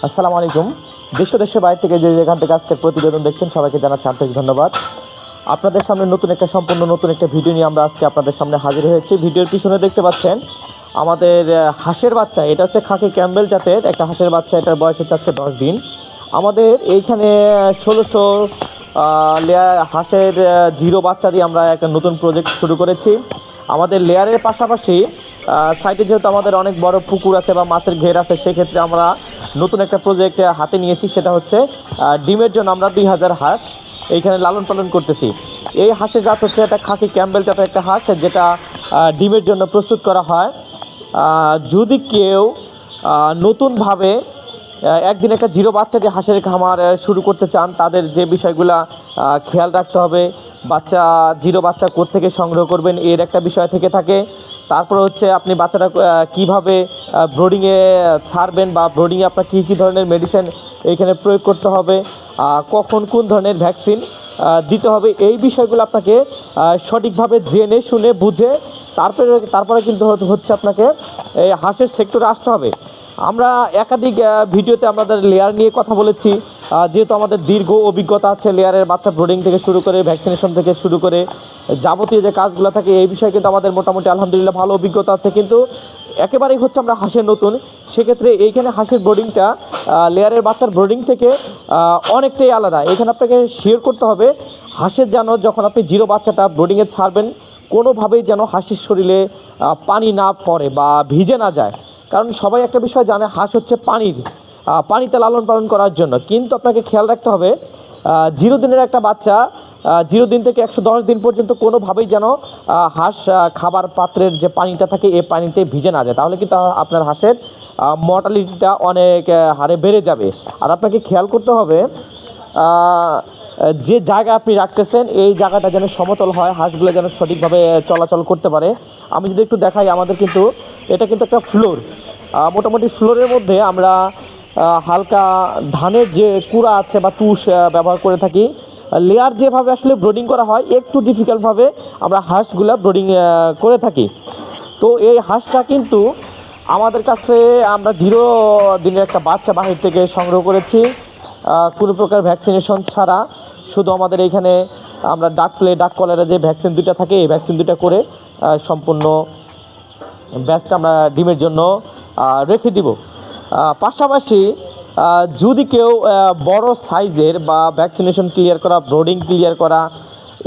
আসসালামু আলাইকুম। দেশ ও দেশের বাইরে থেকে যে যেখান থেকে আজকের প্রতিবেদন দেখছেন সবাইকে জানাচ্ছি আন্তরিক ধন্যবাদ। আপনাদের সামনে সম্পূর্ণ নতুন একটা ভিডিও নিয়ে আমরা আজকে আপনাদের সামনে হাজির হয়েছি। ভিডিওর পিছনে দেখতে পাচ্ছেন আমাদের হাঁসের বাচ্চা। এটা হচ্ছে খাকি ক্যাম্বেল জাতের একটা হাঁসের বাচ্চা। এটার বয়স হচ্ছে আজকে 10 দিন। আমাদের এইখানে 1600 লেয়ার হাঁসের জিরো বাচ্চা দিয়ে আমরা একটা নতুন প্রজেক্ট শুরু করেছি। আমাদের লেয়ারের পাশাপাশি সাইডে যেহেতু আমাদের অনেক বড় পুকুর আছে বা মাছের ঘের আছে, সেক্ষেত্রে আমরা নতুন একটা প্রজেক্ট হাতে নিয়েছি। সেটা হচ্ছে ডিমের জন্য আমরা 2000 হাঁস এইখানে লালন পালন করতেছি। এই হাঁসের জাত হচ্ছে একটা খাকি ক্যাম্বেল জাতের একটা হাঁস, যেটা ডিমের জন্য প্রস্তুত করা হয়। যদি কেউ নতুনভাবে একদিন একটা জিরো বাচ্চা দিয়ে হাঁসের খামার শুরু করতে চান, তাদের যে বিষয়গুলো খেয়াল রাখতে হবে, জিরো বাচ্চা কোত্থেকে সংগ্রহ করবেন এর একটা বিষয় থেকে থাকে। তারপর হচ্ছে আপনি বাচ্চাটা কীভাবে ব্রোডিংয়ে ছাড়বেন বা ব্রোডিংয়ে আপনার কী কী ধরনের মেডিসিন এইখানে প্রয়োগ করতে হবে, কখন কোন ধরনের ভ্যাকসিন দিতে হবে, এই বিষয়গুলো আপনাকে সঠিকভাবে জেনে শুনে বুঝে তারপরে কিন্তু হচ্ছে আপনাকে এই হাঁসের সেক্টরে আসতে হবে। আমরা একাধিক ভিডিওতে আমাদের লেয়ার নিয়ে কথা বলেছি। যেহেতু আমাদের দীর্ঘ অভিজ্ঞতা আছে লেয়ারের বাচ্চা ব্রোডিং থেকে শুরু করে ভ্যাকসিনেশন থেকে শুরু করে যাবতীয় যে কাজগুলো থাকে, এই বিষয়ে কিন্তু আমাদের মোটামুটি আলহামদুলিল্লাহ ভালো অভিজ্ঞতা আছে। কিন্তু একেবারেই হচ্ছে আমরা হাঁসের নতুন, সেক্ষেত্রে এইখানে হাঁসের ব্রোডিংটা লেয়ারের বাচ্চার ব্রোডিং থেকে অনেকটাই আলাদা। এখানে আপনাকে শেয়ার করতে হবে হাঁসের যেন যখন আপনি জিরো বাচ্চাটা ব্রোডিংয়ে ছাড়বেন, কোনোভাবেই যেন হাঁসের শরীরে পানি না পড়ে বা ভিজে না যায়। কারণ সবাই একটা বিষয় জানে, হাঁস হচ্ছে পানিতে লালন পালন করার জন্য। কিন্তু আপনাকে খেয়াল রাখতে হবে 0 দিনের একটা বাচ্চা 0 দিন থেকে 110 দিন পর্যন্ত কোনোভাবেই যেন হাঁস খাবার পাত্রের যে পানিটা থাকে এই পানিতে ভিজে না যায়, তাহলে কিন্তু আপনার হাঁসের মর্টালিটিটা অনেক হারে বেড়ে যাবে। আর আপনাকে খেয়াল করতে হবে যে জায়গা আপনি রাখতেছেন এই জায়গাটা যেন সমতল হয়, হাঁসগুলো যেন সঠিকভাবে চলাচল করতে পারে। আমি যদি একটু দেখাই, আমাদের কিন্তু এটা কিন্তু একটা ফ্লোর, মোটামুটি ফ্লোরের মধ্যে আমরা হালকা ধানের যে কুড়া আছে বা তুষ ব্যবহার করে থাকি। লেয়ার যেভাবে আসলে ব্রোডিং করা হয় একটু ডিফিকাল্টভাবে আমরা হাঁসগুলা ব্রোডিং করে থাকি। তো এই হাঁসটা কিন্তু আমাদের কাছে আমরা 0 দিনের একটা বাচ্চা বাহির থেকে সংগ্রহ করেছি, কোনো প্রকার ভ্যাকসিনেশন ছাড়া। শুধু আমাদের এইখানে আমরা ডাক কলারে যে ভ্যাকসিন 2টা থাকে এই ভ্যাকসিন 2টা করে সম্পূর্ণ ব্যাচটা আমরা ডিমের জন্য রেখে দিব। পাশাপাশি যদি কেউ বড় সাইজের বা ভ্যাকসিনেশন ক্লিয়ার করা, ব্রোডিং ক্লিয়ার করা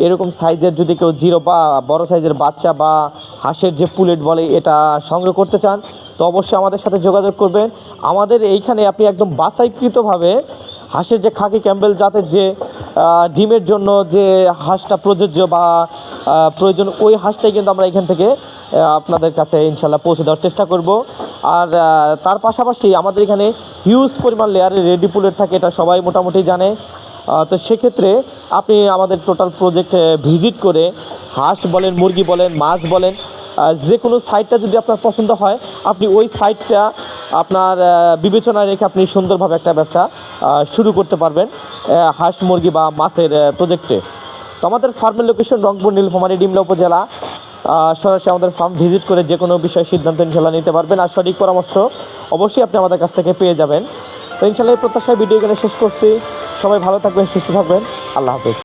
এরকম সাইজের যদি কেউ জিরো বা বড় সাইজের বাচ্চা বা হাঁসের যে পুলেট বলে এটা সংগ্রহ করতে চান, তো অবশ্যই আমাদের সাথে যোগাযোগ করবেন। আমাদের এইখানে আপনি একদম বাছাইকৃতভাবে হাঁসের যে খাকি ক্যাম্বেল জাতের যে ডিমের জন্য যে হাঁসটা প্রযোজ্য বা প্রয়োজন, ওই হাঁসটাই কিন্তু আমরা এখান থেকে আপনাদের কাছে ইনশাল্লাহ পৌঁছে দেওয়ার চেষ্টা করব। আর তার পাশাপাশি আমাদের এখানে হিউজ পরিমাণ লেয়ারের রেডি পুলেট থাকে, এটা সবাই মোটামুটি জানে। তো সেক্ষেত্রে আপনি আমাদের টোটাল প্রজেক্টে ভিজিট করে হাঁস বলেন, মুরগি বলেন, মাছ বলেন, যে কোনো সাইটটা যদি আপনার পছন্দ হয়, আপনি ওই সাইটটা আপনার বিবেচনায় রেখে আপনি সুন্দরভাবে একটা ব্যবসা শুরু করতে পারবেন হাঁস, মুরগি বা মাছের প্রজেক্টে। তো আমাদের ফার্মের লোকেশন রংপুর, নীলফামারী, ডিমলা উপজেলা। সরাসরি আমাদের ফার্ম ভিজিট করে যে কোনো বিষয়ে সিদ্ধান্ত ইনশাল্লাহ নিতে পারবেন। আর সঠিক পরামর্শ অবশ্যই আপনি আমাদের কাছ থেকে পেয়ে যাবেন। তো ইনশাল্লাহ এই প্রত্যাশায় ভিডিও এখানে শেষ করছি। সবাই ভালো থাকবেন, সুস্থ থাকবেন। আল্লাহ হাফেজ।